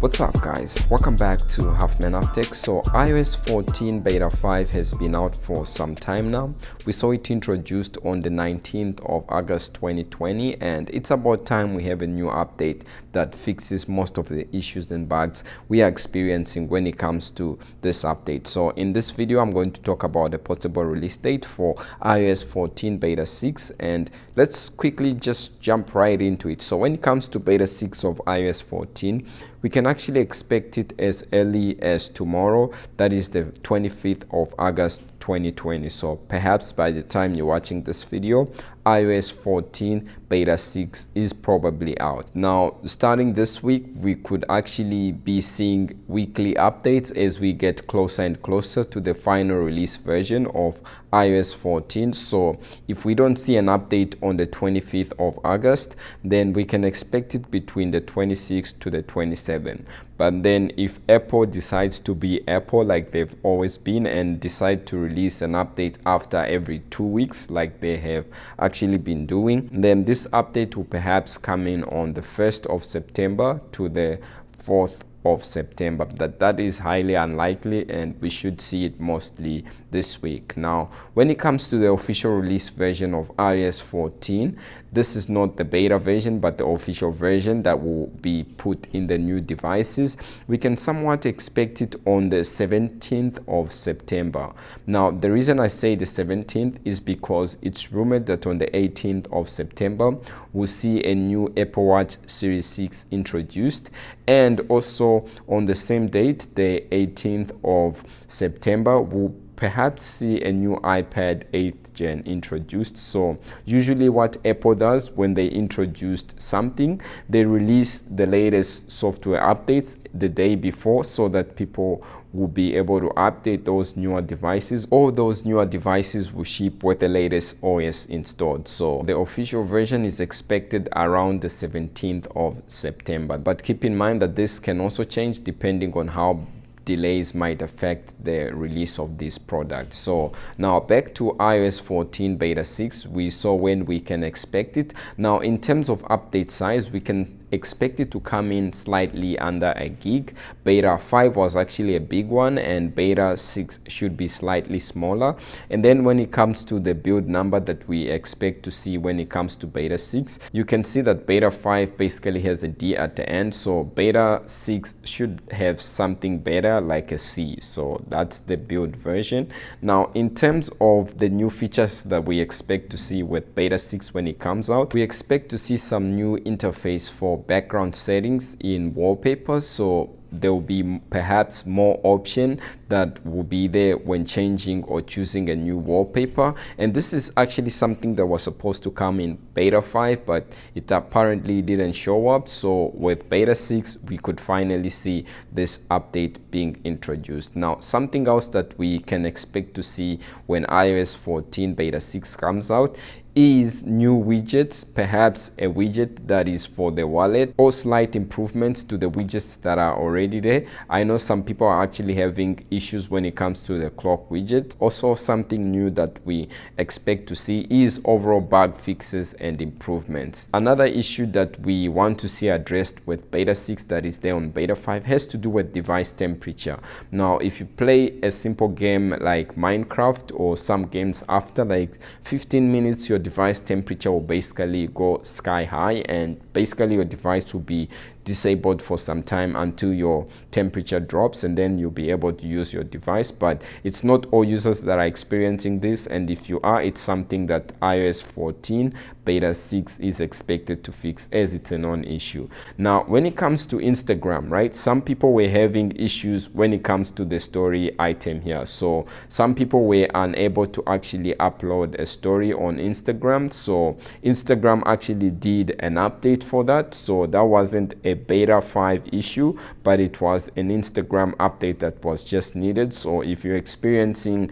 What's up guys, welcome back to Halfman of Tech. So iOS 14 beta 5 has been out for some time now. We saw it introduced on the 19th of August 2020, and it's about time we have a new update that fixes most of the issues and bugs we are experiencing when it comes to this update. So in this video I'm going to talk about a possible release date for iOS 14 beta 6, and let's quickly just jump right into it. So when it comes to beta 6 of iOS 14, we can actually expect it as early as tomorrow, that is the 25th of August 2020. So perhaps by the time you're watching this video, iOS 14 beta 6 is probably out. Now starting this week, we could actually be seeing weekly updates as we get closer and closer to the final release version of iOS 14. So if we don't see an update on the 25th of August, then we can expect it between the 26th to the 27th. But then if Apple decides to be Apple like they've always been and decide to release an update after every 2 weeks like they have actually been doing, then this update will perhaps come in on the 1st of September to the 4th of September. That is highly unlikely, and we should see it mostly this week. Now when it comes to the official release version of iOS 14, this is not the beta version but the official version that will be put in the new devices. We can somewhat expect it on the 17th of September. Now the reason I say the 17th is because it's rumored that on the 18th of September we'll see a new Apple Watch Series 6 introduced, and also on the same date, the 18th of September, we'll perhaps see a new iPad 8th gen introduced. So usually what Apple does when they introduced something, they release the latest software updates the day before so that people will be able to update those newer devices, or those newer devices will ship with the latest OS installed. So the official version is expected around the 17th of September, but keep in mind that this can also change depending on how delays might affect the release of this product. So now back to iOS 14 beta 6, we saw when we can expect it. Now in terms of update size, we can expect it to come in slightly under a gig. Beta 5 was actually a big one, and beta 6 should be slightly smaller. And then when it comes to the build number that we expect to see when it comes to beta 6, you can see that beta 5 basically has a D at the end, so beta 6 should have something better like a C. So that's the build version. Now in terms of the new features that we expect to see with beta 6 when it comes out, we expect to see some new interface for background settings in Wallpaper. So there will be perhaps more option that will be there when changing or choosing a new wallpaper, and this is actually something that was supposed to come in beta 5 but it apparently didn't show up. So with beta 6 we could finally see this update being introduced. Now something else that we can expect to see when iOS 14 beta 6 comes out is new widgets, perhaps a widget that is for the wallet, or slight improvements to the widgets that are already there. I know some people are actually having issues when it comes to the clock widget. Also something new that we expect to see is overall bug fixes and improvements. Another issue that we want to see addressed with beta 6 that is there on beta 5 has to do with device temperature. Now if you play a simple game like Minecraft or some games, after like 15 minutes your device temperature will basically go sky high, and basically your device will be disabled for some time until your temperature drops, and then you'll be able to use your device. But it's not all users that are experiencing this, and if you are, it's something that iOS 14 beta 6 is expected to fix, as it's a non-issue. Now when it comes to Instagram, right, some people were having issues when it comes to the story item here. So some people were unable to actually upload a story on Instagram. So Instagram actually did an update for that. So that wasn't a beta 5 issue, but it was an Instagram update that was just needed. So if you're experiencing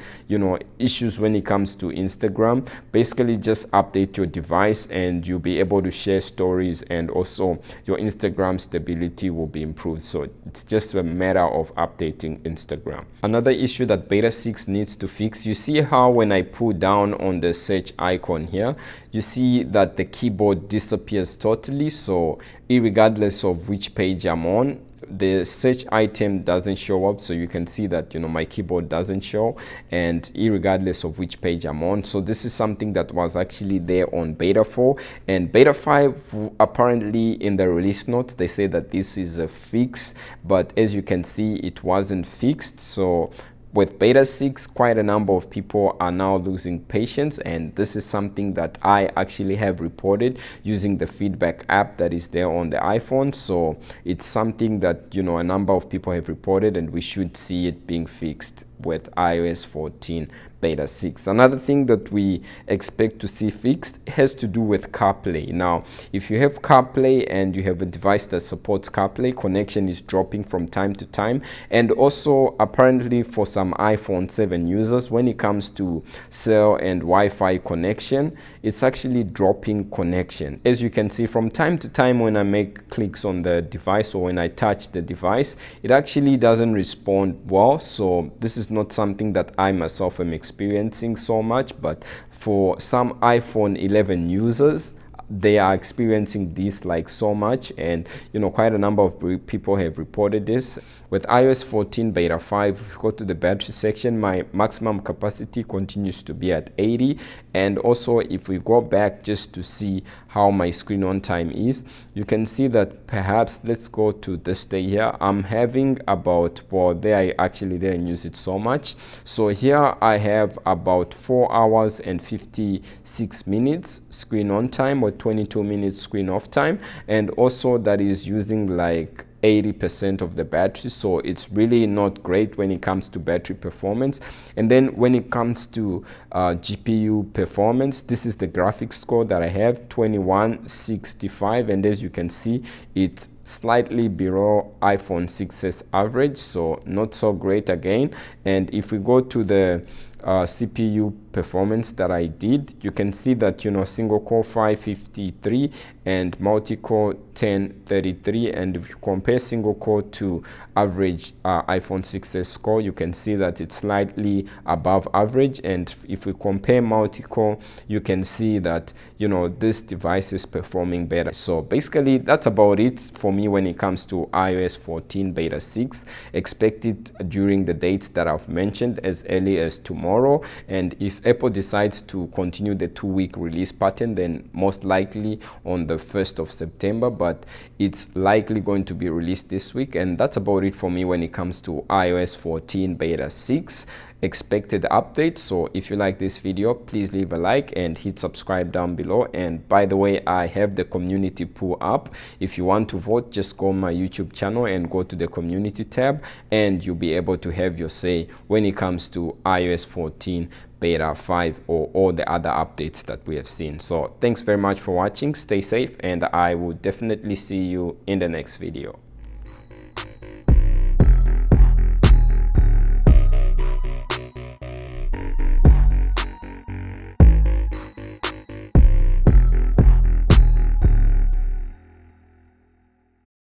issues when it comes to Instagram, basically just update your device and you'll be able to share stories, and also your Instagram stability will be improved. So it's just a matter of updating Instagram. Another issue that beta 6 needs to fix, you see how when I pull down on the search icon here, you see that the keyboard disappears totally. So irregardless of which page I'm on, the search item doesn't show up, so you can see that my keyboard doesn't show, and irregardless of which page I'm on. So this is something that was actually there on beta 4, and beta 5 apparently in the release notes they say that this is a fix, but as you can see it wasn't fixed. So with beta 6, quite a number of people are now losing patience, and this is something that I actually have reported using the feedback app that is there on the iPhone. So it's something that a number of people have reported, and we should see it being fixed with iOS 14 beta 6. Another thing that we expect to see fixed has to do with CarPlay. Now, if you have CarPlay and you have a device that supports CarPlay, connection is dropping from time to time. And also, apparently for some iPhone 7 users, when it comes to cell and Wi-Fi connection, it's actually dropping connection. As you can see, from time to time when I make clicks on the device or when I touch the device, it actually doesn't respond well. So this is not something that I myself am experiencing so much, but for some iPhone 11 users, they are experiencing this like so much, and quite a number of people have reported this. With iOS 14 beta 5, if you go to the battery section, my maximum capacity continues to be at 80, and also if we go back just to see how my screen on time is, you can see that perhaps, let's go to this day here, I'm having about, well, there I actually didn't use it so much. So here I have about 4 hours and 56 minutes screen on time, or 22 minutes screen off time, and also that is using like 80% of the battery. So it's really not great when it comes to battery performance. And then when it comes to GPU performance, this is the graphics score that I have, 2165, and as you can see, it's slightly below iPhone 6s average, so not so great again. And if we go to the CPU performance that I did, you can see that single core 553 and multi-core 1033, and if you compare single core to average iPhone 6s score, you can see that it's slightly above average. And if we compare multi-core, you can see that this device is performing better. So basically that's about it for me when it comes to iOS 14 beta 6. Expect it during the dates that I've mentioned, as early as tomorrow. And if Apple decides to continue the 2-week release pattern, then most likely on the 1st of September, but it's likely going to be released this week. And that's about it for me when it comes to iOS 14 beta 6 expected update. So if you like this video, please leave a like and hit subscribe down below. And by the way, I have the community poll up. If you want to vote, just go on my YouTube channel and go to the community tab, and you'll be able to have your say when it comes to iOS 14 beta 5 or all the other updates that we have seen. So thanks very much for watching. Stay safe, and I will definitely see you in the next video.